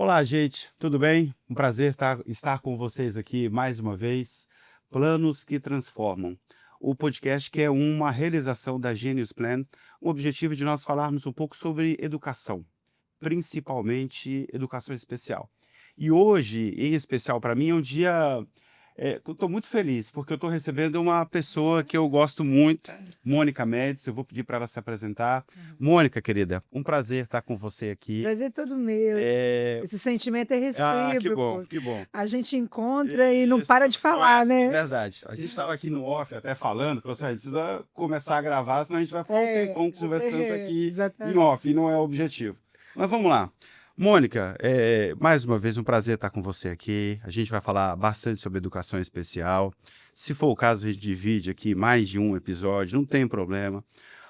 Olá, gente, tudo bem? Um prazer estar com vocês aqui mais uma vez. Planos que Transformam. O podcast que é uma realização da Genius Plan, o objetivo de nós falarmos um pouco sobre educação, principalmente educação especial. E hoje, em especial para mim, é um dia que eu estou muito feliz, porque eu estou recebendo uma pessoa que eu gosto muito, Mônica Médici. Eu vou pedir para ela se apresentar. Mônica, querida, um prazer estar com você aqui. Prazer é todo meu. É, Esse sentimento é que bom, recíproco. que bom. A gente encontra e não Isso, para de falar, né? verdade. A gente estava aqui no off até falando, falou assim: "Ah, a gente precisa começar a gravar, senão a gente vai ficar um tempão conversando aqui em exatamente. off, e não é o objetivo. Mas vamos lá. Mônica, mais uma vez um prazer estar com você aqui. A gente vai falar bastante sobre educação especial. Se for o caso, a gente divide aqui mais de um episódio, não tem problema.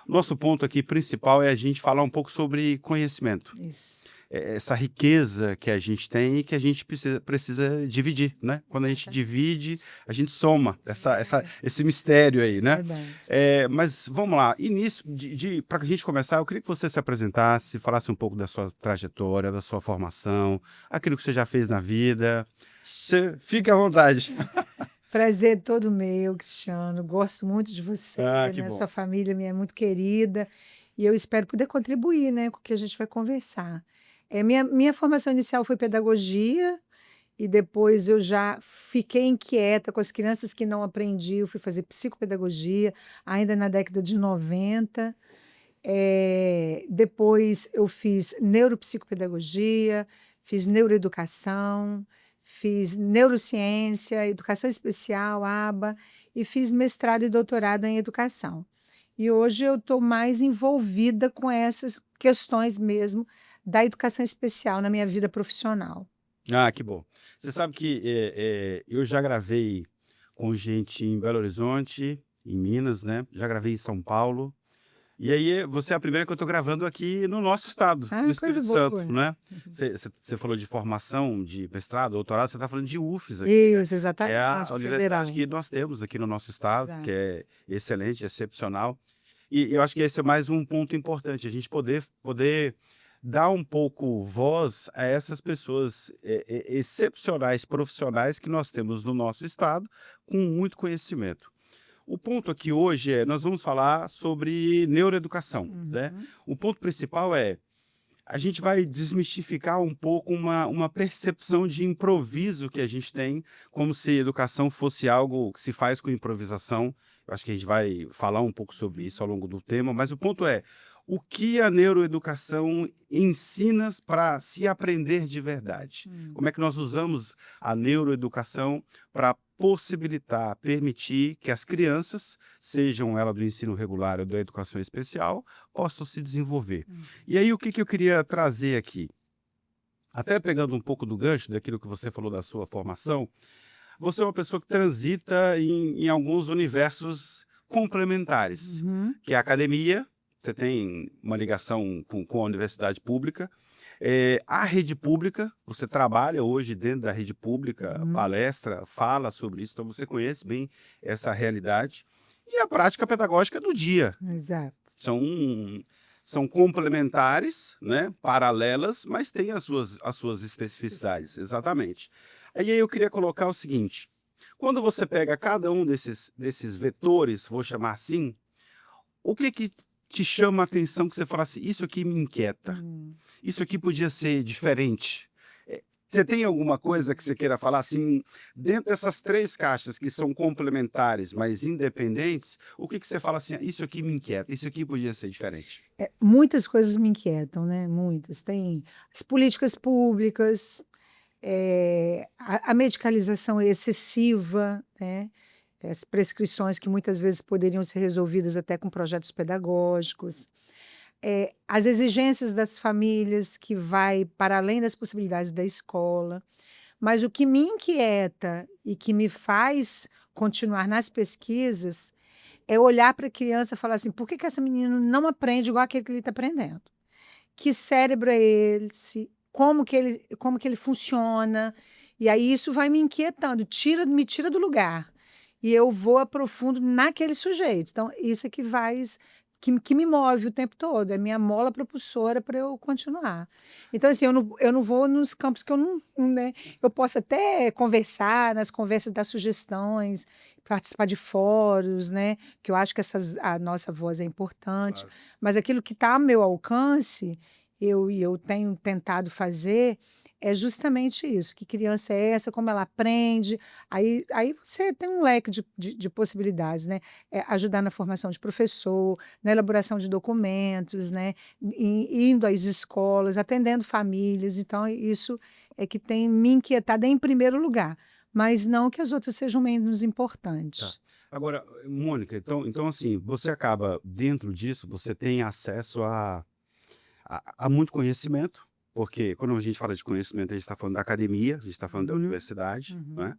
Nosso ponto aqui principal é a gente falar um pouco sobre conhecimento. Isso. Essa riqueza que a gente tem e que a gente precisa dividir, né? Quando a gente divide, a gente soma esse mistério aí, né? Verdade. Mas vamos lá, início para a gente começar, eu queria que você se apresentasse, falasse um pouco da sua trajetória, da sua formação, aquilo que você já fez na vida. Você fique à vontade. Prazer é todo meu, Cristiano. Gosto muito de você, Que né? bom. Sua família me é muito querida e eu espero poder contribuir, né, com o que a gente vai conversar. Minha formação inicial foi pedagogia e depois eu já fiquei inquieta com as crianças que não aprendiam. Eu fui fazer psicopedagogia ainda na década de 90. Depois eu fiz neuropsicopedagogia, fiz neuroeducação, fiz neurociência, educação especial, ABA, e fiz mestrado e doutorado em educação. E hoje eu estou mais envolvida com essas questões mesmo da educação especial na minha vida profissional. Que bom. Você sabe que eu já gravei com gente em Belo Horizonte, em Minas, né? Já gravei em São Paulo. E aí, você é a primeira que eu estou gravando aqui no nosso estado, no Coisa Espírito boa. Santo, né? Você falou de formação, de mestrado, doutorado, você está falando de UFES aqui. Isso, É exatamente. a Federal. universidade que nós temos aqui no nosso estado, Exato. que é excelente, excepcional. E eu acho que esse é mais um ponto importante, a gente poder dar um pouco voz a essas pessoas excepcionais, profissionais que nós temos no nosso estado, com muito conhecimento. O ponto aqui hoje nós vamos falar sobre neuroeducação, né? O ponto principal a gente vai desmistificar um pouco uma percepção de improviso que a gente tem, como se educação fosse algo que se faz com improvisação. Eu acho que a gente vai falar um pouco sobre isso ao longo do tema, mas o ponto o que a neuroeducação ensina para se aprender de verdade? Como é que nós usamos a neuroeducação para possibilitar, permitir que as crianças, sejam elas do ensino regular ou da educação especial, possam se desenvolver? E aí, o que eu queria trazer aqui? Até pegando um pouco do gancho daquilo que você falou da sua formação, você é uma pessoa que transita em alguns universos complementares, que é a academia. Você tem uma ligação com a universidade pública. A rede pública, você trabalha hoje dentro da rede pública, palestra, fala sobre isso, então você conhece bem essa realidade. E a prática pedagógica do dia. Exato. São complementares, né, paralelas, mas têm as suas especificidades, exatamente. Aí eu queria colocar o seguinte: quando você pega cada um desses vetores, vou chamar assim, o que te chama a atenção, que você fala assim: isso aqui me inquieta, isso aqui podia ser diferente? Você tem alguma coisa que você queira falar assim, dentro dessas três caixas que são complementares, mas independentes, o que você fala assim: isso aqui me inquieta, isso aqui podia ser diferente? Muitas coisas me inquietam, né? Muitas. Tem as políticas públicas, a medicalização excessiva, né? As prescrições que muitas vezes poderiam ser resolvidas até com projetos pedagógicos, as exigências das famílias, que vai para além das possibilidades da escola. Mas o que me inquieta e que me faz continuar nas pesquisas é olhar para a criança e falar assim: por que essa menina não aprende igual aquele que ele está aprendendo? Que cérebro é esse? Como que ele funciona? E aí isso vai me inquietando, me tira do lugar. E eu vou aprofundo naquele sujeito. Então, isso é que vai que me move o tempo todo, é minha mola propulsora para eu continuar. Então, assim, eu não vou nos campos que eu não, né? Eu posso até conversar, nas conversas dar sugestões, participar de fóruns, né? Que eu acho que a nossa voz é importante, Claro. mas aquilo que está ao meu alcance, eu tenho tentado fazer. É justamente isso, que criança é essa, como ela aprende, aí você tem um leque de possibilidades, né? Ajudar na formação de professor, na elaboração de documentos, né? Indo às escolas, atendendo famílias. Então, isso é que tem me inquietado em primeiro lugar, mas não que as outras sejam menos Tá. importantes. Agora, Mônica, então assim, você acaba dentro disso, você tem acesso a muito conhecimento, porque quando a gente fala de conhecimento, a gente está falando da academia, a gente está falando da Uhum, universidade, né? uhum.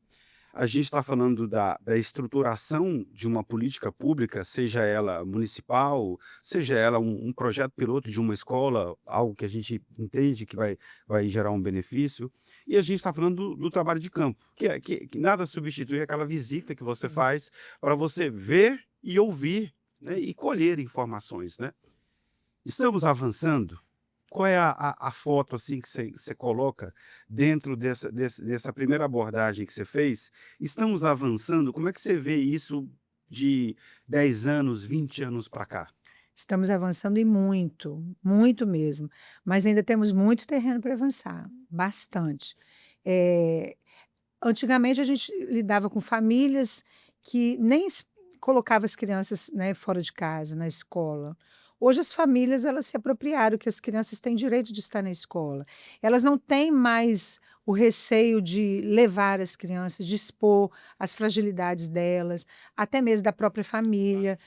A gente está falando da estruturação de uma política pública, seja ela municipal, seja ela um projeto piloto de uma escola, algo que a gente entende que vai gerar um benefício. E a gente está falando do trabalho de campo, que nada substitui aquela visita que você faz para você ver e ouvir, né, e colher informações, né? Estamos avançando? Qual é a foto, assim, que você coloca dentro dessa primeira abordagem que você fez? Estamos avançando? Como é que você vê isso de 10 anos, 20 anos para cá? Estamos avançando e muito, muito mesmo, mas ainda temos muito terreno para avançar, bastante. Eh, Antigamente a gente lidava com famílias que nem colocava as crianças, né, fora de casa, na escola. Hoje as famílias elas se apropriaram que as crianças têm direito de estar na escola. Elas não têm mais o receio de levar as crianças, de expor as fragilidades delas, até mesmo da própria família.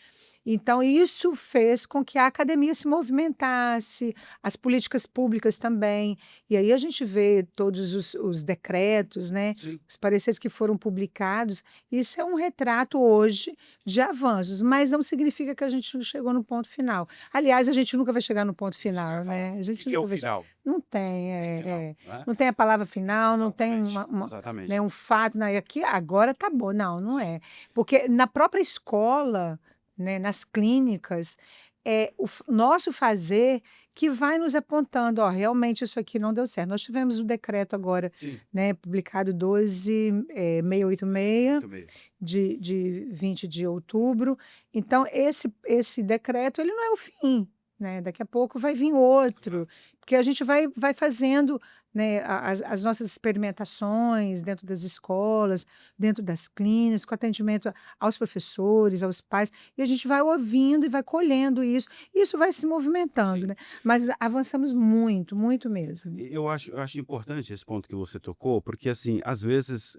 Então, isso fez com que a academia se movimentasse, as políticas públicas também. E aí a gente vê todos os decretos, né, Sim. os pareceres que foram publicados. Isso é um retrato hoje de avanços, mas não significa que a gente não chegou no ponto final. Aliás, a gente nunca vai chegar no ponto Isso que eu ia final, falar. né? A O que gente que é o nunca vai chegar. final? Não tem, Tem final, né? não tem a palavra final, não tem Exatamente, né, exatamente. um fato, não, e aqui agora tá bom. Não, não Sim. é. Porque na própria escola, né, nas clínicas, é o nosso fazer que vai nos apontando, ó, realmente isso aqui não deu certo. Nós tivemos o decreto agora, Sim, né, publicado 12.686 muito bem. de 20 de outubro. Então, esse decreto, ele não é o fim, né? Daqui a pouco vai vir outro, porque a gente vai fazendo, né, as nossas experimentações dentro das escolas, dentro das clínicas, com atendimento aos professores, aos pais, e a gente vai ouvindo e vai colhendo isso. Isso vai se movimentando, Sim. né? Mas avançamos muito, muito mesmo. Eu acho importante esse ponto que você tocou, porque, assim, às vezes,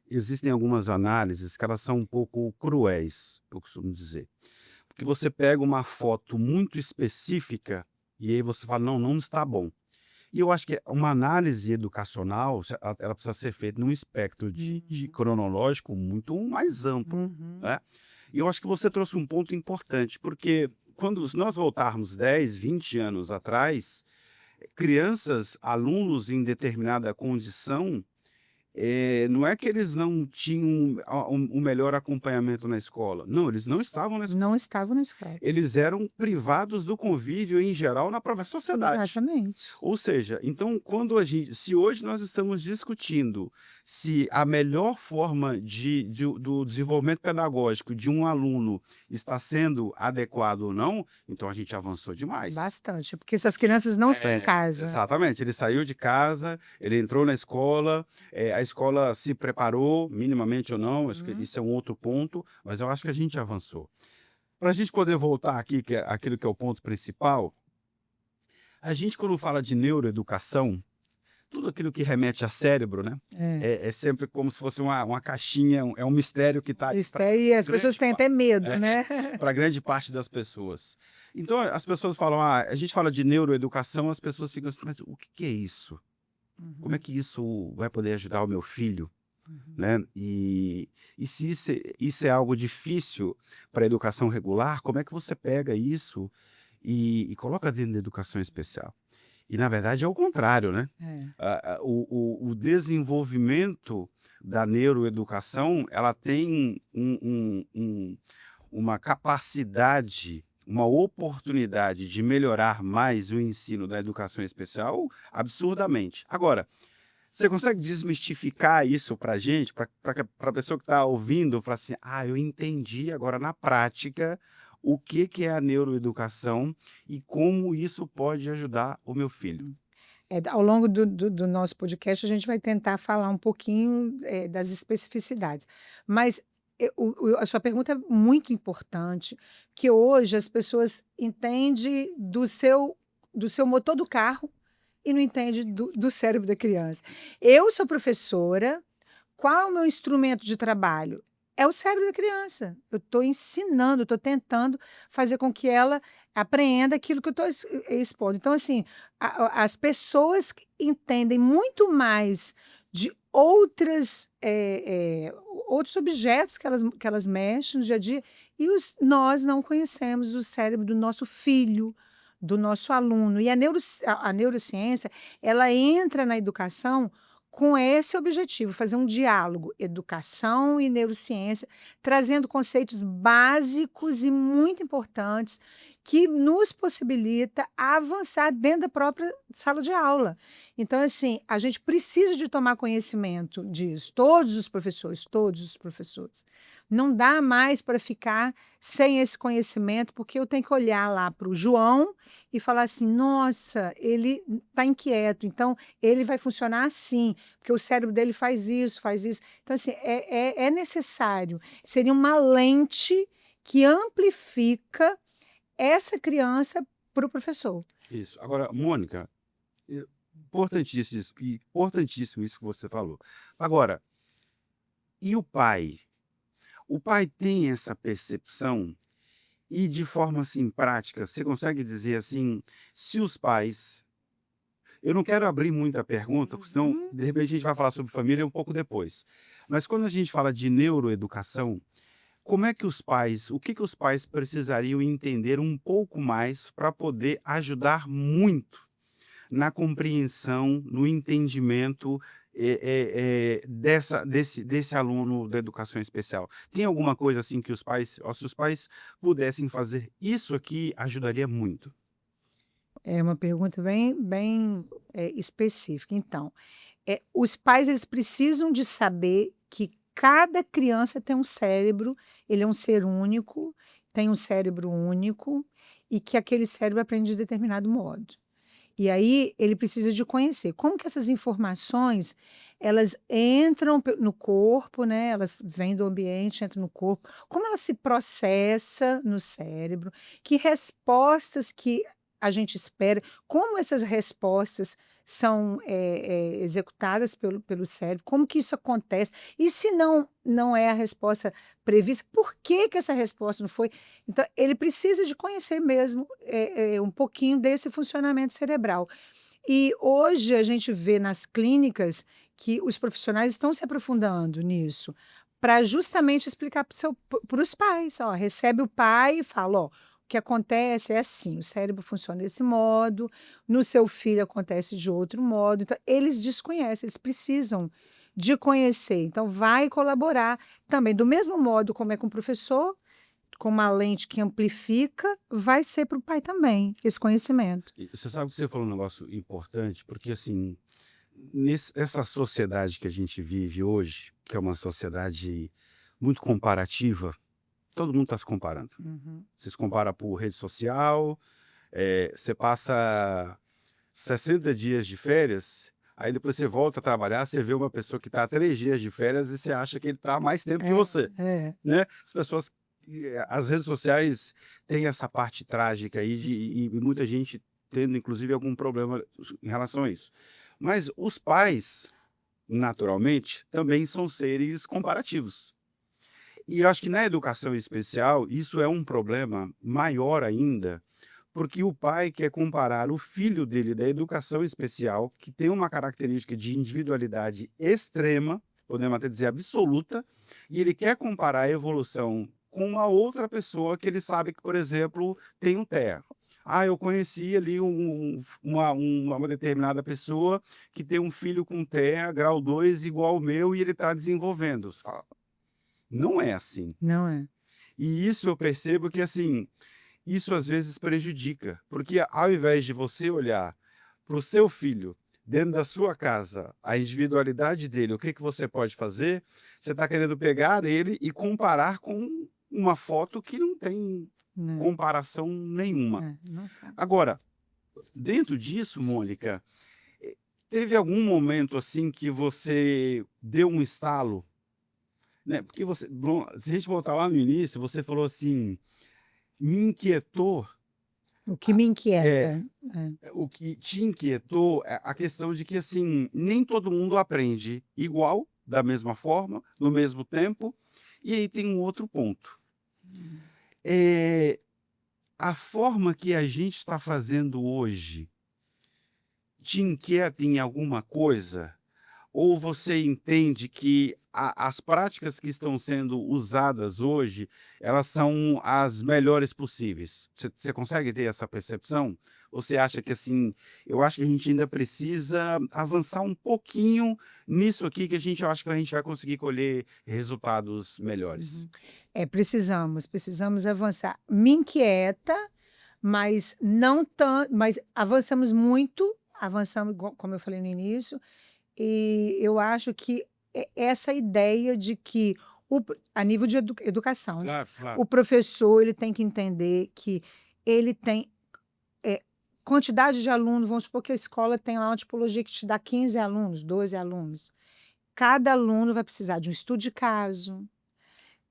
existem algumas análises que elas são um pouco cruéis, eu costumo dizer. Porque você pega uma foto muito específica e aí você fala: "Não, não está bom". E eu acho que uma análise educacional, ela precisa ser feita num espectro de Uhum, cronológico muito mais amplo, uhum. né. E eu acho que você trouxe um ponto importante, porque quando se nós voltarmos 10, 20 anos atrás, crianças, alunos em determinada condição, não é que eles não tinham um melhor acompanhamento na escola. Não, eles não estavam na escola. Não estava na escola. Eles eram privados do convívio em geral na própria sociedade. Exatamente. Ou seja, então quando se hoje nós estamos discutindo se a melhor forma do desenvolvimento pedagógico de um aluno está sendo adequado ou não, então a gente avançou demais. Bastante, porque essas crianças não estão em casa. Exatamente, ele saiu de casa, ele entrou na escola, a escola se preparou, minimamente ou não, acho que Uhum. isso é um outro ponto, mas eu acho que a gente avançou. Para a gente poder voltar aqui, que é aquilo que é o ponto principal, a gente quando fala de neuroeducação, tudo aquilo que remete a cérebro, né, É. é sempre como se fosse uma caixinha, é um mistério que está ali para Mistério e as pessoas grande têm parte até medo, né. para grande parte das pessoas. Então as pessoas falam: "Ah", a gente fala de neuroeducação, as pessoas ficam assim: "Mas o que que é isso? Como é Uhum, que isso vai poder ajudar o meu filho?", uhum. né. E se isso é algo difícil para a educação regular, como é que você pega isso e coloca dentro da educação especial? E na verdade é o contrário, né. É. O desenvolvimento da neuroeducação, ela tem uma capacidade uma oportunidade de melhorar mais o ensino da educação especial absurdamente. Agora, você consegue desmistificar isso para a gente, para a pessoa que está ouvindo, falar assim, eu entendi agora na prática o que que é a neuroeducação e como isso pode ajudar o meu filho. Ao longo do nosso podcast, a gente vai tentar falar um pouquinho, das especificidades. Mas a sua pergunta é muito importante, que hoje as pessoas entendem do seu motor do carro e não entendem do cérebro da criança. Eu sou professora, qual é o meu instrumento de trabalho? É o cérebro da criança. Eu estou ensinando, estou tentando fazer com que ela apreenda aquilo que eu estou expondo. Então, assim, as pessoas que entendem muito mais de outros objetos que elas mexem no dia a dia, e nós não conhecemos o cérebro do nosso filho, do nosso aluno. E a neurociência, ela entra na educação com esse objetivo, fazer um diálogo, educação e neurociência, trazendo conceitos básicos e muito importantes que nos possibilita avançar dentro da própria sala de aula. Então, assim, a gente precisa de tomar conhecimento disso, todos os professores, todos os professores. Não dá mais para ficar sem esse conhecimento, porque eu tenho que olhar lá para o João e falar assim: nossa, ele está inquieto, então ele vai funcionar assim, porque o cérebro dele faz isso, faz isso. Então, assim, é necessário. Seria uma lente que amplifica essa criança para o professor. Isso. Agora, Mônica, importantíssimo isso que você falou. Agora, e o pai? O pai tem essa percepção e de forma assim prática, você consegue dizer assim, se os pais, eu não quero abrir muita pergunta, porque senão Uhum. de repente a gente vai falar sobre família um pouco depois. Mas quando a gente fala de neuroeducação, como é que o que que os pais precisariam entender um pouco mais para poder ajudar muito na compreensão, no entendimento, desse aluno da educação especial? Tem alguma coisa assim que os pais, ó, se os pais pudessem fazer isso aqui, ajudaria muito? É uma pergunta bem, específica. Então, os pais, eles precisam de saber que cada criança tem um cérebro, ele é um ser único, tem um cérebro único, e que aquele cérebro aprende de determinado modo. E aí ele precisa de conhecer como que essas informações, elas entram no corpo, né, elas vêm do ambiente, entram no corpo, como ela se processa no cérebro, que respostas que a gente espera, como essas respostas são, executadas pelo cérebro, como que isso acontece, e se não é a resposta prevista, por que que essa resposta não foi? Então, ele precisa de conhecer mesmo, um pouquinho desse funcionamento cerebral. E hoje a gente vê nas clínicas que os profissionais estão se aprofundando nisso, para justamente explicar para os pais, ó, recebe o pai e fala, ó, o que acontece é assim, o cérebro funciona desse modo, no seu filho acontece de outro modo, então eles desconhecem, eles precisam de conhecer, então vai colaborar também, do mesmo modo como é com o professor, com uma lente que amplifica, vai ser para o pai também, esse conhecimento. E você sabe que você falou um negócio importante, porque assim, essa sociedade que a gente vive hoje, que é uma sociedade muito comparativa, todo mundo está se comparando. Uhum. Você se compara por rede social, você passa 60 dias de férias, aí depois você volta a trabalhar, você vê uma pessoa que está há 3 dias de férias e você acha que ele está há mais tempo que É, você, é. né? As pessoas, as redes sociais têm essa parte trágica aí e muita gente tendo inclusive algum problema em relação a isso. Mas os pais, naturalmente, também são seres comparativos. E eu acho que na educação especial isso é um problema maior ainda, porque o pai quer comparar o filho dele da educação especial, que tem uma característica de individualidade extrema, podemos até dizer absoluta, e ele quer comparar a evolução com uma outra pessoa que ele sabe que, por exemplo, tem um TEA. Eu conheci ali uma determinada pessoa que tem um filho com TEA, grau 2 igual ao meu, e ele está desenvolvendo. Você fala, não é assim. Não é. E isso eu percebo que, assim, isso às vezes prejudica, porque ao invés de você olhar para o seu filho dentro da sua casa, a individualidade dele, o que que você pode fazer, você está querendo pegar ele e comparar com uma foto que não tem Né? comparação nenhuma. Não tá. Agora, dentro disso, Mônica, teve algum momento assim que você deu um estalo, né? Porque você, bom, se a gente voltar lá no início, você falou assim, me inquietou, O que me é, inquieta. É. o que te inquietou é a questão de que assim, nem todo mundo aprende igual, da mesma forma, no mesmo tempo. E aí tem um outro ponto. É, a forma que a gente está fazendo hoje te inquieta em alguma coisa? Ou você entende que as práticas que estão sendo usadas hoje, elas são as melhores possíveis? Você consegue ter essa percepção? Ou você acha que assim, eu acho que a gente ainda precisa avançar um pouquinho nisso aqui, que eu acho que a gente vai conseguir colher resultados melhores? Uhum. Precisamos avançar. Me inquieta, mas não tão, mas avançamos muito, avançamos, como eu falei no início, e eu acho que essa ideia de que a nível de educação, né, Claro, claro. o professor ele tem que entender que ele tem é, quantidade de alunos, vamos supor que a escola tem lá uma tipologia que te dá 15 alunos, 12 alunos. Cada aluno vai precisar de um estudo de caso,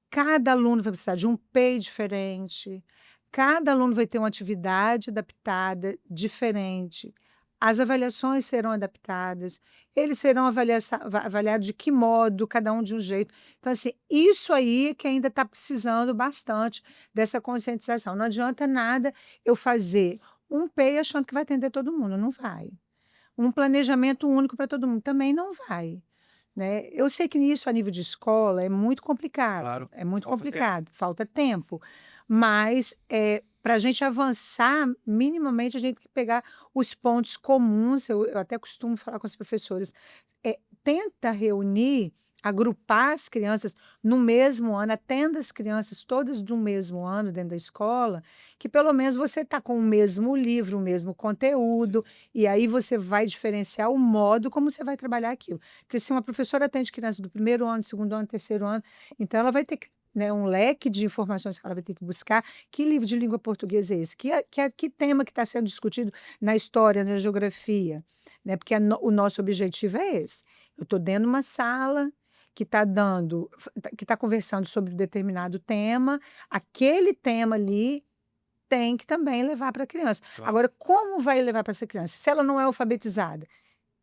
cada aluno vai precisar de um PEI diferente, cada aluno vai ter uma atividade adaptada diferente. As avaliações serão adaptadas, eles serão avaliados de que modo, cada um de um jeito. Então, assim, isso aí é que ainda está precisando bastante dessa conscientização. Não adianta nada eu fazer um PEI achando que vai atender todo mundo, não vai. Um planejamento único para todo mundo também não vai. Né? Eu sei que isso a nível de escola Claro, é muito falta tempo. complicado, falta tempo, mas para a gente avançar, minimamente a gente tem que pegar os pontos comuns. Eu até costumo falar com os professores, tenta reunir, agrupar as crianças no mesmo ano, atenda as crianças todas do mesmo ano dentro da escola, que pelo menos você está com o mesmo livro, o mesmo conteúdo, e aí você vai diferenciar o modo como você vai trabalhar aquilo. Porque se uma professora atende criança do primeiro ano, segundo ano, terceiro ano, então ela vai ter que, né, um leque de informações que ela vai ter que buscar. Que livro de língua portuguesa é esse? Que tema que está sendo discutido na história, na geografia? Né? Porque o nosso objetivo é esse. Eu estou dentro de uma sala que está conversando sobre um determinado tema, aquele tema ali tem que também levar para a criança. Claro. Agora, como vai levar para essa criança? Se ela não é alfabetizada,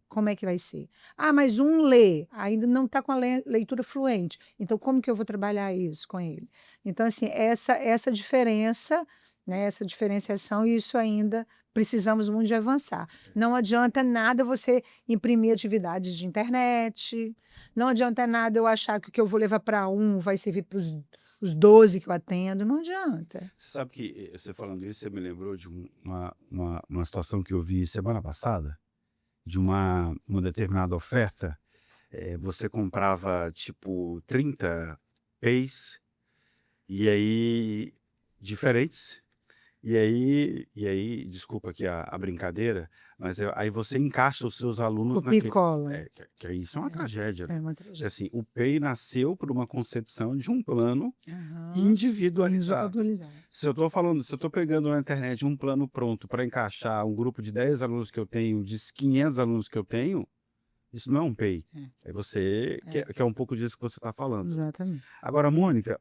como é que vai ser? Ah, mas um lê, ainda não está com a leitura fluente. Então, como que eu vou trabalhar isso com ele? Então, assim, essa diferença, né, essa diferenciação, isso ainda precisamos muito de avançar. Não adianta nada você imprimir atividades de internet, não adianta nada eu achar que o que eu vou levar para um vai servir para os 12 que eu atendo, não adianta. Você sabe que você falando isso, você me lembrou de uma situação que eu vi semana passada, de uma determinada oferta. Você comprava tipo 30 P's, e aí diferentes, e aí desculpa aqui a brincadeira, mas aí você encaixa os seus alunos Copia e naquele. cola. Que isso é uma tragédia, né? É uma Que, tragédia. assim, o PEI nasceu por uma concepção de um plano Aham. individualizado. Individualizado. Se eu estou pegando na internet um plano pronto para encaixar um grupo de 10 alunos que eu tenho, de 500 alunos que eu tenho, isso não é um PEI. É você, que é um pouco disso que você está falando. Exatamente. Agora, Mônica,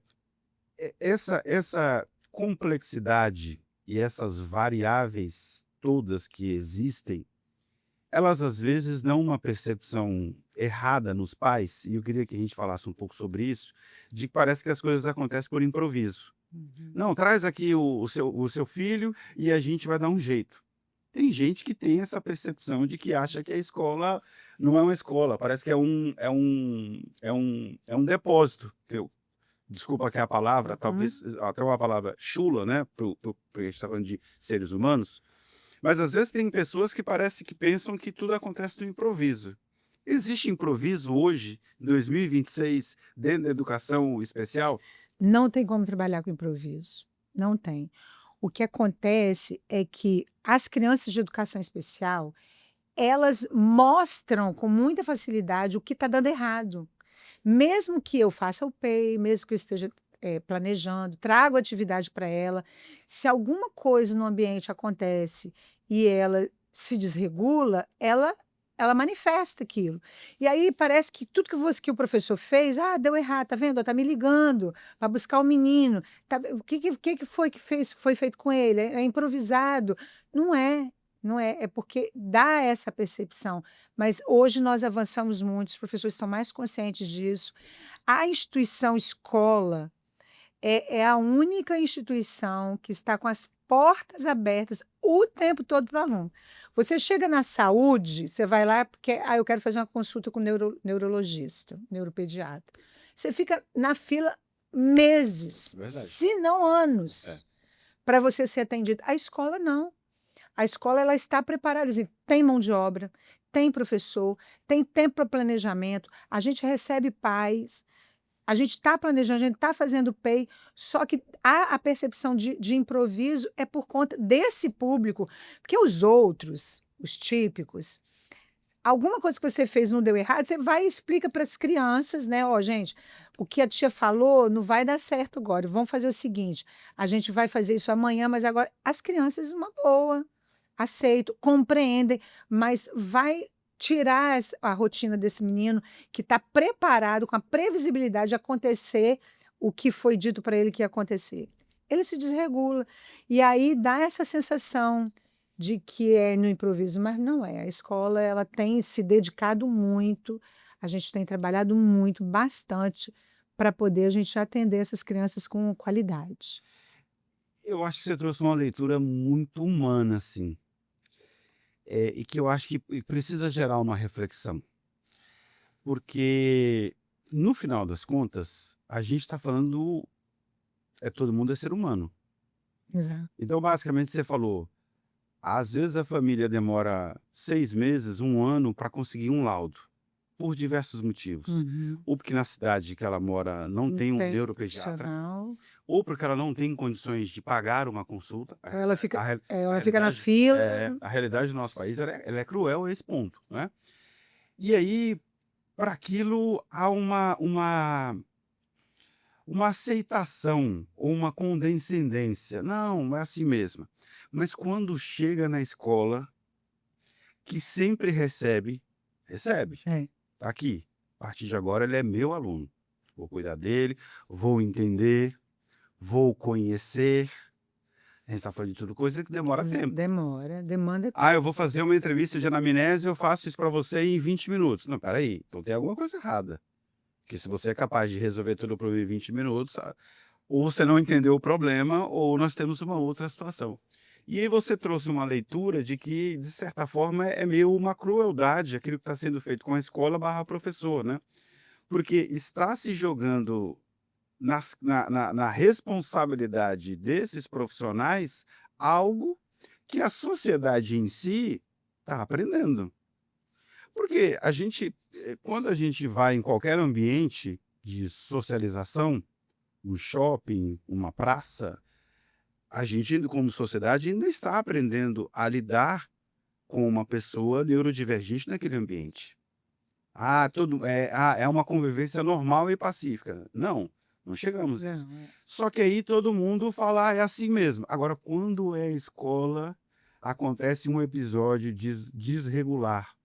essa complexidade e essas variáveis todas que existem, elas às vezes dão uma percepção errada nos pais, e eu queria que a gente falasse um pouco sobre isso, de que parece que as coisas acontecem por improviso. Uhum. Não, traz aqui o seu filho e a gente vai dar um jeito. Tem gente que tem essa percepção de que acha que a escola não é uma escola, parece que é um depósito. Desculpa aqui a palavra, talvez até uma palavra chula, né? Porque a gente está falando de seres humanos, mas às vezes tem pessoas que parece que pensam que tudo acontece no improviso. Existe improviso hoje, em 2026, dentro da educação especial? Não tem como trabalhar com improviso. Não tem. O que acontece é que as crianças de educação especial, elas mostram com muita facilidade o que está dando errado. Mesmo que eu faça o PEI, mesmo que eu esteja planejando, trago atividade para ela, se alguma coisa no ambiente acontece e ela se desregula, ela manifesta aquilo. E aí parece que tudo que o professor fez, deu errado, tá vendo? Tá me ligando para buscar o menino. O que foi que foi feito com ele? É improvisado. Não é, não é, é porque dá essa percepção. Mas hoje nós avançamos muito, os professores estão mais conscientes disso. A instituição escola é a única instituição que está com as portas abertas o tempo todo para o aluno. Você chega na saúde, você vai lá porque eu quero fazer uma consulta com o neurologista, neuropediatra. Você fica na fila meses, Verdade. se não anos, para você ser atendido. A escola não. A escola ela está preparada, assim, tem mão de obra, tem professor, tem tempo para planejamento, a gente recebe pais, a gente está planejando, a gente está fazendo PEI, só que a percepção de improviso é por conta desse público, porque os outros, os típicos, alguma coisa que você fez não deu errado, você vai e explica para as crianças, né? Ó, gente, o que a tia falou não vai dar certo agora. Vamos fazer o seguinte: a gente vai fazer isso amanhã, mas agora as crianças, uma boa, aceitam, compreendem, mas vai tirar a rotina desse menino que está preparado com a previsibilidade de acontecer o que foi dito para ele que ia acontecer. Ele se desregula. E aí dá essa sensação de que é no improviso, mas não é. A escola ela tem se dedicado muito, a gente tem trabalhado muito, bastante, para poder a gente atender essas crianças com qualidade. Eu acho que você trouxe uma leitura muito humana, assim, e que eu acho que precisa gerar uma reflexão. Porque, no final das contas, a gente está falando, todo mundo é ser humano. Exato. Então, basicamente, você falou, às vezes a família demora 6 meses, 1 ano para conseguir um laudo, por diversos motivos. Uhum. Ou porque na cidade que ela mora não tem um Tem neuropediatra, profissional. ou porque ela não tem condições de pagar uma consulta. Ela fica, A real a ela fica na realidade fila. a realidade do nosso país ela é cruel a esse ponto, né. E aí, para aquilo há uma aceitação ou uma condescendência. "Não, é assim mesmo". Mas quando chega na escola, que sempre recebe, É. tá aqui, a partir de agora ele é meu aluno, vou cuidar dele, vou entender, vou conhecer. A gente está falando de tudo coisa que demora tempo. Demora, demanda. Eu vou fazer uma entrevista de anamnese, eu faço isso para você em 20 minutos. Não, espera aí, então tem alguma coisa errada. Porque se você é capaz de resolver tudo por mim em 20 minutos, ou você não entendeu o problema, ou nós temos uma outra situação. E aí você trouxe uma leitura de que, de certa forma, é meio uma crueldade aquilo que está sendo feito com a escola barra professor, né? Porque está se jogando na responsabilidade desses profissionais algo que a sociedade em si está aprendendo. Porque quando a gente vai em qualquer ambiente de socialização, um shopping, uma praça, a gente, como sociedade, ainda está aprendendo a lidar com uma pessoa neurodivergente naquele ambiente. É uma convivência normal e pacífica. Não, não chegamos a isso. Não, é. Só que aí todo mundo fala: é assim mesmo". Agora, quando é escola, acontece um episódio desregular,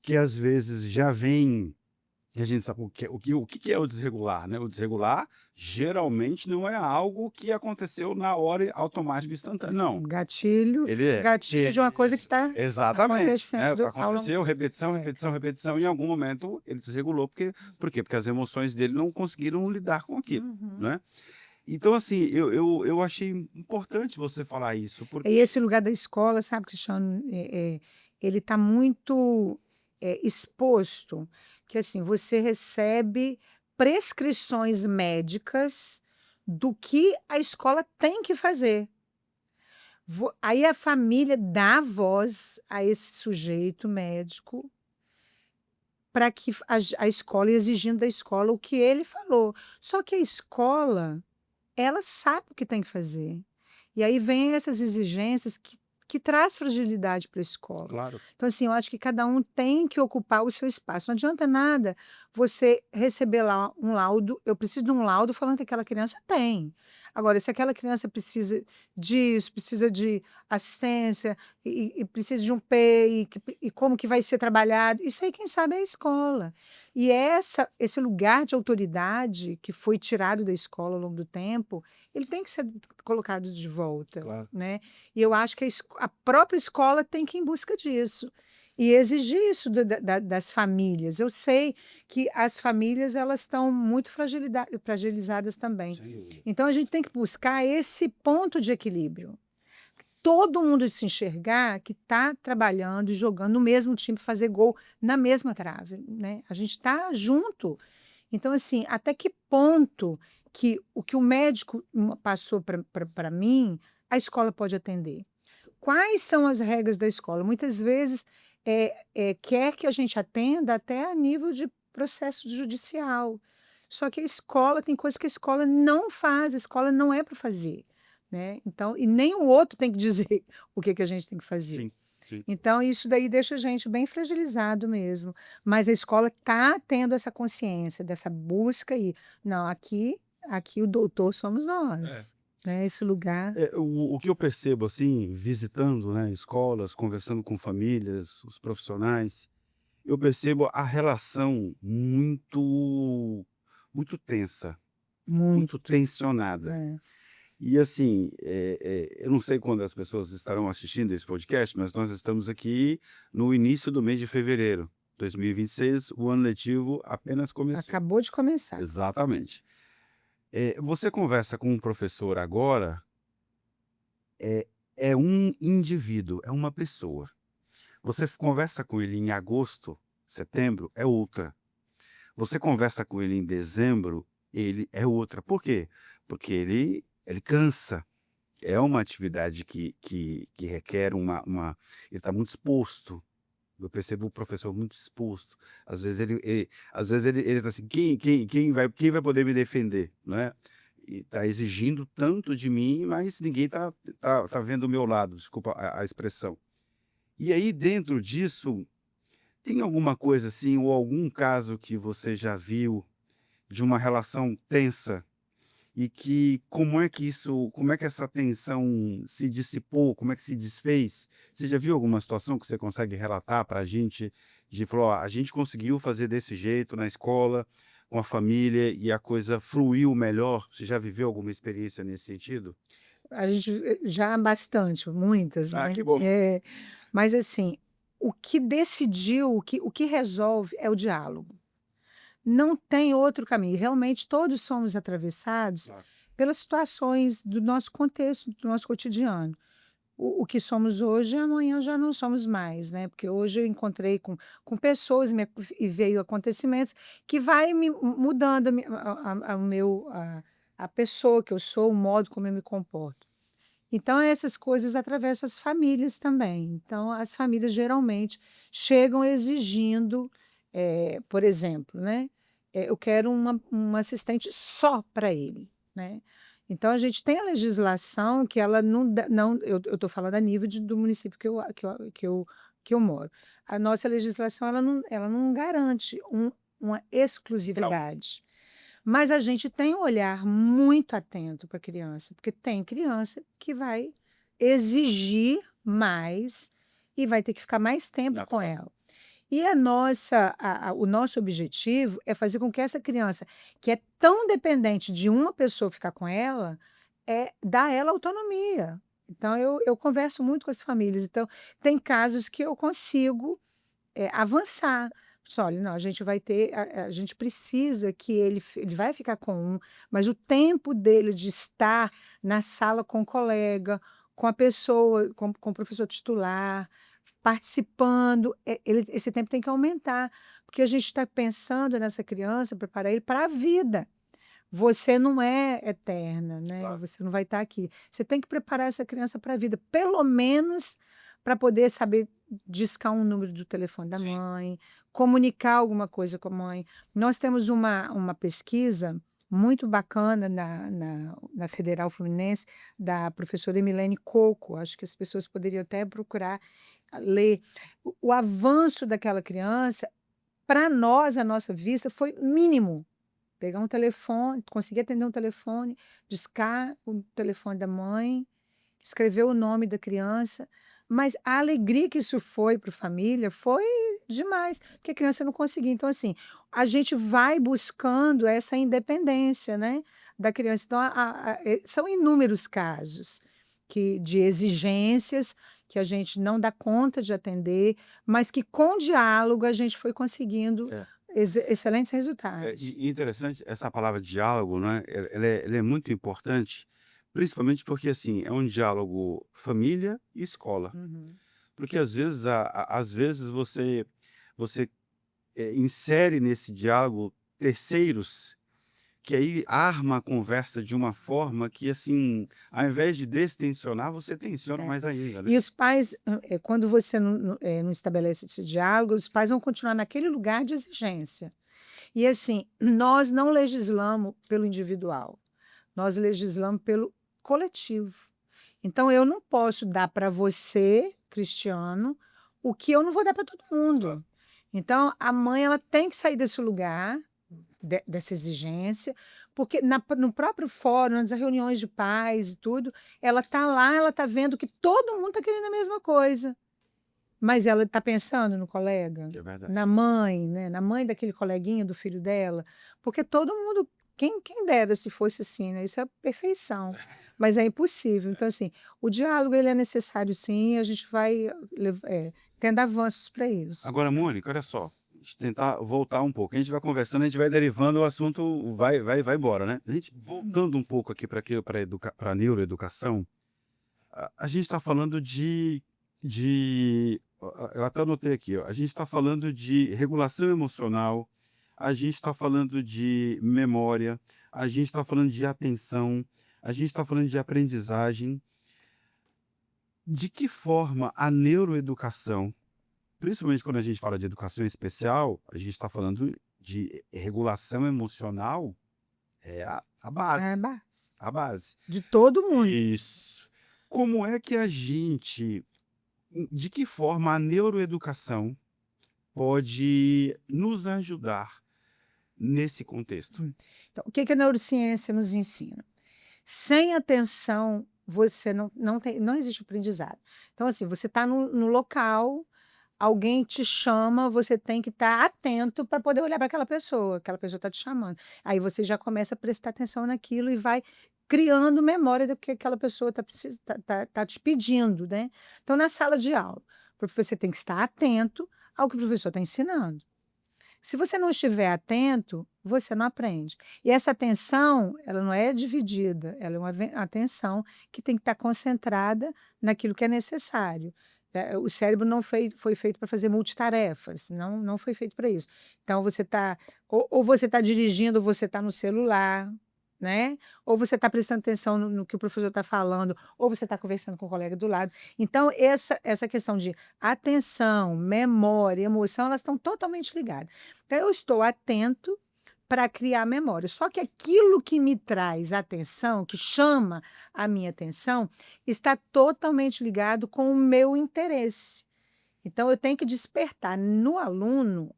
que às vezes já vem, e a gente sabe o que é o desregular, né? O desregular geralmente não é algo que aconteceu na hora, automático, instantâneo, não. Gatilho, Ele é gatilho de uma coisa que isso, está exatamente, né, acontecendo ao longo. aconteceu, repetição, repetição, repetição, em algum momento ele desregulou, por quê? Porque as emoções dele não conseguiram lidar com aquilo, Uhum. né. Então assim, eu achei importante você falar isso, E esse lugar da escola, sabe, Cristiano, ele está muito exposto, que assim, você recebe prescrições médicas do que a escola tem que fazer. Aí a família dá voz a esse sujeito médico para que a escola, exigindo da escola o que ele falou. Só que a escola, ela sabe o que tem que fazer. E aí vem essas exigências que traz fragilidade para a escola. Claro. Então, assim, eu acho que cada um tem que ocupar o seu espaço. Não adianta nada você receber lá um laudo, eu preciso de um laudo falando que aquela criança tem. Agora, se aquela criança precisa disso, precisa de assistência e precisa de um PEI, e como que vai ser trabalhado, isso aí quem sabe é a escola. E esse lugar de autoridade que foi tirado da escola ao longo do tempo, ele tem que ser colocado de volta, Claro. né? E eu acho que a própria escola tem que ir em busca disso e exigir isso das famílias. Eu sei que as famílias elas estão muito fragilizadas também. Sem dúvida. Então a gente tem que buscar esse ponto de equilíbrio. Todo mundo se enxergar que está trabalhando e jogando no mesmo time, fazer gol na mesma trave, né? A gente está junto. Então, assim, até que ponto que o que o médico passou para mim, a escola pode atender? Quais são as regras da escola? Muitas vezes quer que a gente atenda até a nível de processo judicial. Só que a escola tem coisas que a escola não faz, a escola não é para fazer, né? Então, e nem o outro tem que dizer o que a gente tem que fazer. Sim, sim. Então, isso daí deixa a gente bem fragilizado mesmo. Mas a escola está tendo essa consciência, dessa busca aí. Não, aqui o doutor somos nós. Né? Esse lugar. O que eu percebo, assim, visitando, né, escolas, conversando com famílias, os profissionais, eu percebo a relação muito tensa, muito tensionada. É. E assim, eu não sei quando as pessoas estarão assistindo esse podcast, mas nós estamos aqui no início do mês de fevereiro, 2026, o ano letivo apenas começou. Acabou de começar. Exatamente. Você conversa com um professor agora, é um indivíduo, é uma pessoa. Você conversa com ele em agosto, setembro, é outra. Você conversa com ele em dezembro, ele é outra. Por quê? Porque ele cansa. É uma atividade que requer ele está muito exposto. Eu percebo o professor muito exposto. Às vezes ele tá assim: "Quem vai poder me defender?", né. E está exigindo tanto de mim, mas ninguém tá vendo o meu lado, desculpa a expressão. E aí dentro disso, tem alguma coisa assim, ou algum caso que você já viu de uma relação tensa e que como é que essa tensão se dissipou, como é que se desfez? Você já viu alguma situação que você consegue relatar para a gente, de falar: "Ó, a gente conseguiu fazer desse jeito na escola, com a família e a coisa fluiu melhor"? Você já viveu alguma experiência nesse sentido? A gente já bastante, muitas, Ah, né? que bom. Mas assim, o que decidiu, o que resolve é o diálogo. Não tem outro caminho. Realmente, todos somos atravessados Claro. pelas situações do nosso contexto, do nosso cotidiano. O que somos hoje, amanhã já não somos mais, né? Porque hoje eu encontrei com pessoas e veio acontecimentos que vai me mudando a pessoa que eu sou, o modo como eu me comporto. Então, essas coisas atravessam as famílias também. Então, as famílias geralmente chegam exigindo, por exemplo, né? Eu quero uma assistente só para ele, né? Então, a gente tem a legislação que ela não, eu estou falando a nível do município que eu moro. A nossa legislação ela não garante uma exclusividade. Mas a gente tem um olhar muito atento para a criança, porque tem criança que vai exigir mais e vai ter que ficar mais tempo com Natural. ela. E o nosso objetivo é fazer com que essa criança, que é tão dependente de uma pessoa ficar com ela, dar a ela autonomia. Então, eu converso muito com as famílias. Então, tem casos que eu consigo avançar. Olha, não, a gente vai ter, a gente precisa que ele vai ficar com mas o tempo dele de estar na sala com o colega, com a pessoa, com o professor titular, participando, esse tempo tem que aumentar, porque a gente está pensando nessa criança, preparar ele para a vida. Você não é eterna, né? Claro. Você não vai estar aqui. Você tem que preparar essa criança para a vida, pelo menos para poder saber discar um número do telefone da Sim. mãe, comunicar alguma coisa com a mãe. Nós temos uma pesquisa muito bacana na Federal Fluminense, da professora Emilene Coco. Acho que as pessoas poderiam até procurar ler. O avanço daquela criança, para nós, a nossa vista, foi mínimo. Pegar um telefone, conseguir atender um telefone, discar o telefone da mãe, escrever o nome da criança, mas a alegria que isso foi para a família foi demais, porque a criança não conseguia. Então, assim, a gente vai buscando essa independência, né, da criança. Então, são inúmeros casos de exigências que a gente não dá conta de atender, mas que com diálogo a gente foi conseguindo É. excelentes É, resultados. e interessante essa palavra diálogo, né? Ela é muito importante, principalmente porque assim é um diálogo família e escola, Uhum. porque às vezes você insere nesse diálogo terceiros que aí arma a conversa de uma forma que assim, ao invés de destensionar, você tensiona É. mais ainda, né? E os pais, quando você não estabelece esse diálogo, os pais vão continuar naquele lugar de exigência. E assim, nós não legislamos pelo individual, nós legislamos pelo coletivo. Então, eu não posso dar para você, Cristiano, o que eu não vou dar para todo mundo. Então, a mãe ela tem que sair desse lugar, dessa exigência, porque no próprio fórum, nas reuniões de pais e tudo, ela está lá, ela está vendo que todo mundo está querendo a mesma coisa. Mas ela está pensando no colega, É verdade. na mãe, né? Na mãe daquele coleguinha do filho dela, porque todo mundo, quem dera se fosse assim, né? Isso é perfeição, mas é impossível. Então, assim, o diálogo ele é necessário sim, e a gente vai tendo avanços para isso. Agora, Mônica, olha só, deixa eu tentar voltar um pouco. A gente vai conversando, a gente vai derivando, o assunto vai embora, né? A gente voltando um pouco aqui para a neuroeducação, a gente está falando eu até anotei aqui, ó, a gente está falando de regulação emocional, a gente está falando de memória, a gente está falando de atenção, a gente está falando de aprendizagem. De que forma a neuroeducação, principalmente quando a gente fala de educação especial, a gente está falando de regulação emocional, é a É a base, base a base. de todo mundo. Isso. Como é que de que forma a neuroeducação pode nos ajudar nesse contexto? Então, o que que a neurociência nos ensina? Sem atenção, você não existe aprendizado. Então, assim, você está no local, alguém te chama, você tem que estar atento para poder olhar para aquela pessoa está te chamando. Aí você já começa a prestar atenção naquilo e vai criando memória do que aquela pessoa está te pedindo, né? Então, na sala de aula, você tem que estar atento ao que o professor está ensinando. Se você não estiver atento, você não aprende. E essa atenção, ela não é dividida, ela é uma atenção que tem que estar concentrada naquilo que é necessário. O cérebro não foi feito para fazer multitarefas, não foi feito para isso. Então, você está, ou você está dirigindo, ou você está no celular, né? Ou você está prestando atenção no que o professor está falando, ou você está conversando com o colega do lado. Então, essa questão de atenção, memória, emoção, elas estão totalmente ligadas. Então, eu estou atento para criar memória. Só que aquilo que me traz atenção, que chama a minha atenção, está totalmente ligado com o meu interesse. Então, eu tenho que despertar no aluno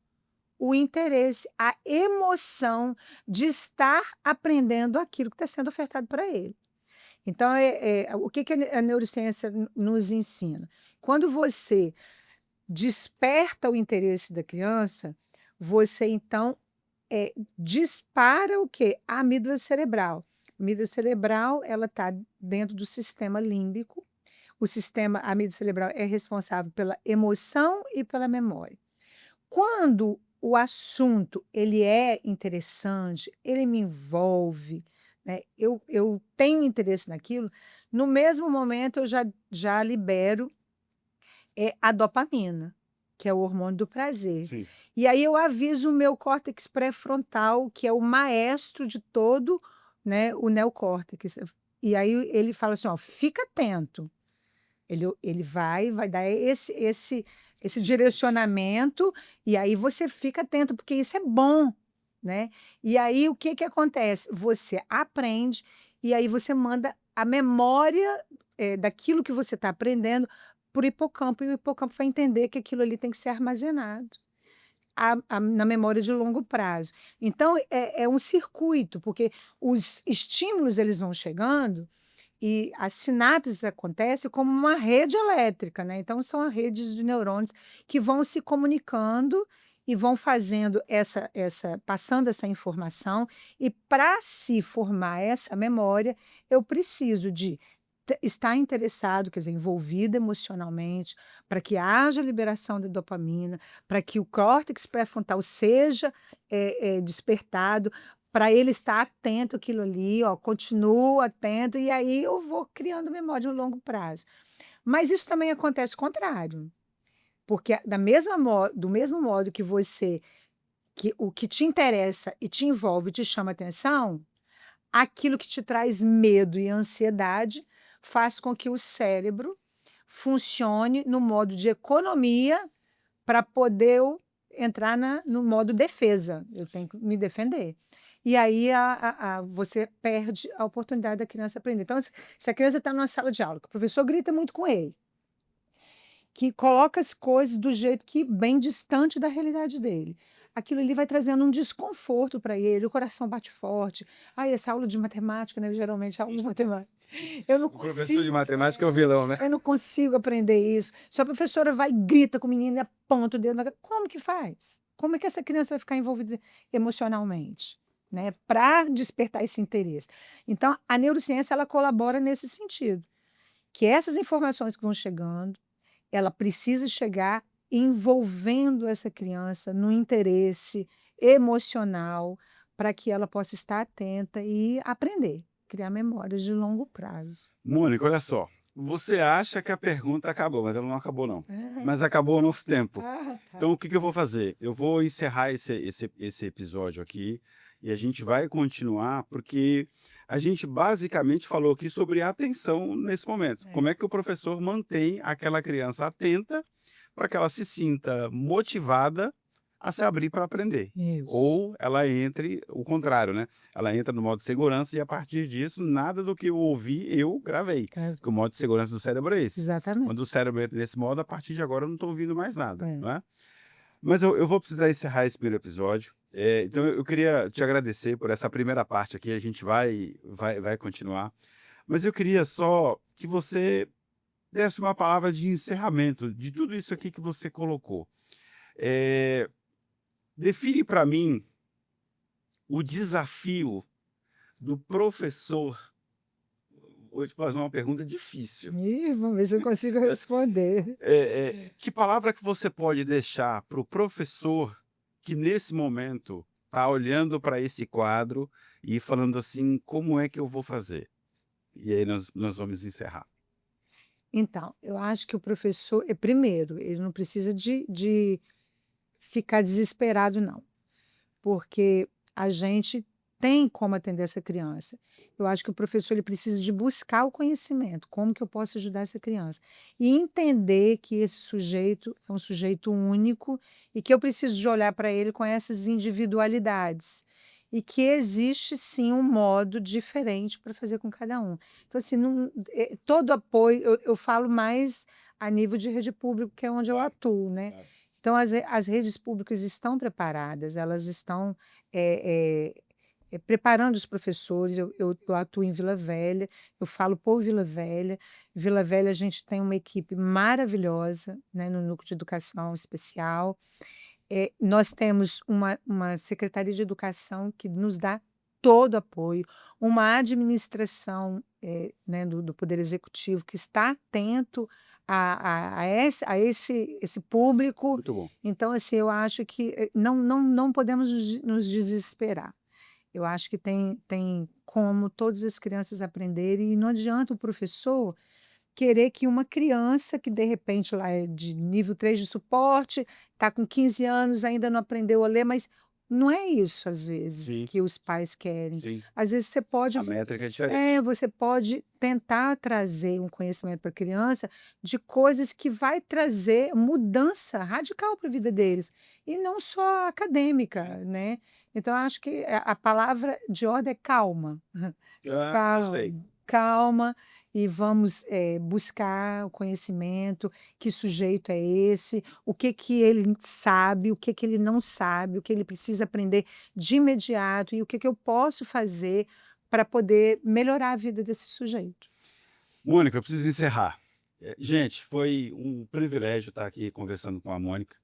o interesse, a emoção de estar aprendendo aquilo que está sendo ofertado para ele. Então, o que a neurociência nos ensina? Quando você desperta o interesse da criança, você então dispara o quê? A amígdala cerebral. A amígdala cerebral ela está dentro do sistema límbico. A amígdala cerebral é responsável pela emoção e pela memória. Quando o assunto ele é interessante, ele me envolve, né? Eu tenho interesse naquilo, no mesmo momento eu já libero a dopamina, que é o hormônio do prazer. Sim. E aí eu aviso o meu córtex pré-frontal, que é o maestro de todo, né, o neocórtex. E aí ele fala assim, ó, fica atento. Ele vai dar esse direcionamento, e aí você fica atento, porque isso é bom. né? E aí o que que acontece? Você aprende e aí você manda a memória daquilo que você está aprendendo para o hipocampo, e o hipocampo vai entender que aquilo ali tem que ser armazenado na memória de longo prazo. Então, é um circuito, porque os estímulos eles vão chegando e as sinapses acontecem como uma rede elétrica, né? Então, são as redes de neurônios que vão se comunicando e vão fazendo passando essa informação. E para se formar essa memória, eu preciso de estar interessado, quer dizer, envolvido emocionalmente, para que haja liberação da dopamina, para que o córtex pré-frontal seja despertado, para ele estar atento àquilo ali, ó, continuo atento, e aí eu vou criando memória no longo prazo. Mas isso também acontece o contrário, porque do mesmo modo que o que te interessa e te envolve, te chama atenção, aquilo que te traz medo e ansiedade faz com que o cérebro funcione no modo de economia para poder eu entrar no modo defesa. Eu tenho que me defender. E aí você perde a oportunidade da criança aprender. Então, se a criança está numa sala de aula, que o professor grita muito com ele, que coloca as coisas do jeito que bem distante da realidade dele, aquilo ali vai trazendo um desconforto para ele, o coração bate forte. Essa aula de matemática, né? Geralmente é aula de matemática. Eu não O professor de consigo, matemática é o vilão, né? eu não consigo aprender isso. Se a professora vai e grita com o menino e aponta o dedo na cara, como que faz? Como é que essa criança vai ficar envolvida emocionalmente, né? Para despertar esse interesse. Então, a neurociência ela colabora nesse sentido, que essas informações que vão chegando, ela precisa chegar envolvendo essa criança no interesse emocional para que ela possa estar atenta e aprender, criar memórias de longo prazo. Mônica, olha só. Você acha que a pergunta acabou, mas ela não acabou, não. Ah, Mas acabou o nosso tempo. tá. Então, o que eu vou fazer? Eu vou encerrar esse episódio aqui e a gente vai continuar, porque a gente basicamente falou aqui sobre a atenção nesse momento. É. Como é que o professor mantém aquela criança atenta para que ela se sinta motivada a se abrir para aprender. Isso. Ou ela entre, o contrário, né? Ela entra no modo de segurança e a partir disso, nada do que eu ouvi, eu gravei. Cara, Porque o modo de segurança do cérebro é esse. exatamente. Quando o cérebro entra nesse modo, a partir de agora eu não estou ouvindo mais nada, É. não é? Mas eu vou precisar encerrar esse primeiro episódio. Então eu queria te agradecer por essa primeira parte aqui, a gente vai continuar. Mas eu queria só que você desse uma palavra de encerramento de tudo isso aqui que você colocou. Define para mim o desafio do professor. Vou te fazer uma pergunta difícil. Ih, vamos ver se eu consigo responder. Que palavra que você pode deixar para o professor que nesse momento está olhando para esse quadro e falando assim, como é que eu vou fazer? E aí nós vamos encerrar. Então, eu acho que o professor, primeiro, ele não precisa de ficar desesperado, não, porque a gente tem como atender essa criança. Eu acho que o professor ele precisa de buscar o conhecimento, como que eu posso ajudar essa criança, e entender que esse sujeito é um sujeito único e que eu preciso de olhar para ele com essas individualidades e que existe sim um modo diferente para fazer com cada um. Então, assim, todo apoio, eu falo mais a nível de rede pública, que é onde eu atuo, né? Claro. Então, as redes públicas estão preparadas, elas estão preparando os professores. Eu atuo em Vila Velha, eu falo por Vila Velha. Vila Velha, a gente tem uma equipe maravilhosa, né, no Núcleo de Educação Especial. Nós temos uma Secretaria de Educação que nos dá todo apoio, uma administração né, do Poder Executivo que está atento a esse público. Muito bom. Então, assim, eu acho que não podemos nos desesperar. Eu acho que tem como todas as crianças aprenderem, e não adianta o professor querer que uma criança que, de repente, lá é de nível 3 de suporte, está com 15 anos, ainda não aprendeu a ler, mas não é isso, às vezes, Sim, que os pais querem. sim. Às vezes A métrica é diferente. você pode tentar trazer um conhecimento para a criança de coisas que vai trazer mudança radical para a vida deles, e não só acadêmica, Sim. né. Então eu acho que a palavra de ordem é calma. Ah, gostei. Calma, calma e vamos, buscar o conhecimento, que sujeito é esse, o que que ele sabe, o que que ele não sabe, o que ele precisa aprender de imediato e o que que eu posso fazer para poder melhorar a vida desse sujeito. Mônica, eu preciso encerrar. Gente, foi um privilégio estar aqui conversando com a Mônica.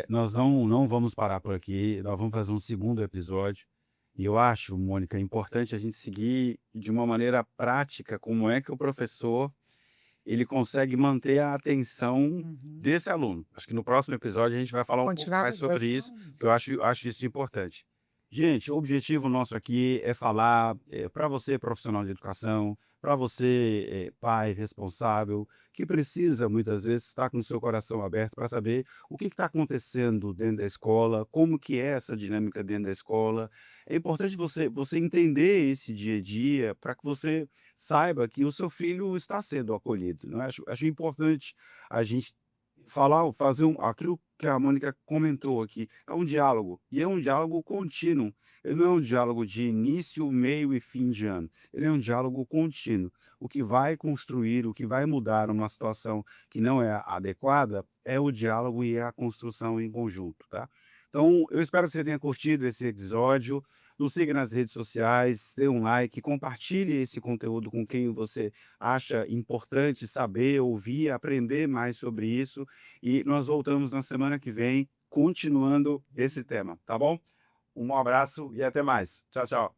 Nós não vamos parar por aqui, nós vamos fazer um segundo episódio. E eu acho, Mônica, importante a gente seguir de uma maneira prática como é que o professor ele consegue manter a atenção Uhum. desse aluno. Acho que no próximo episódio a gente vai falar um pouco Continuar mais sobre isso, conversando. que eu acho isso importante. Gente, o objetivo nosso aqui é falar para você, profissional de educação, para você, pai responsável, que precisa muitas vezes estar com o seu coração aberto para saber o que está acontecendo dentro da escola, como que é essa dinâmica dentro da escola. É importante você entender esse dia a dia para que você saiba que o seu filho está sendo acolhido, não é? Acho importante a gente fazer aquilo que a Mônica comentou aqui, é um diálogo, e é um diálogo contínuo. Ele não é um diálogo de início, meio e fim de ano, ele é um diálogo contínuo. O que vai construir, o que vai mudar uma situação que não é adequada, é o diálogo e a construção em conjunto, tá? Então, eu espero que você tenha curtido esse episódio. Nos siga nas redes sociais, dê um like, compartilhe esse conteúdo com quem você acha importante saber, ouvir, aprender mais sobre isso. E nós voltamos na semana que vem, continuando esse tema, tá bom? Um abraço e até mais. Tchau, tchau.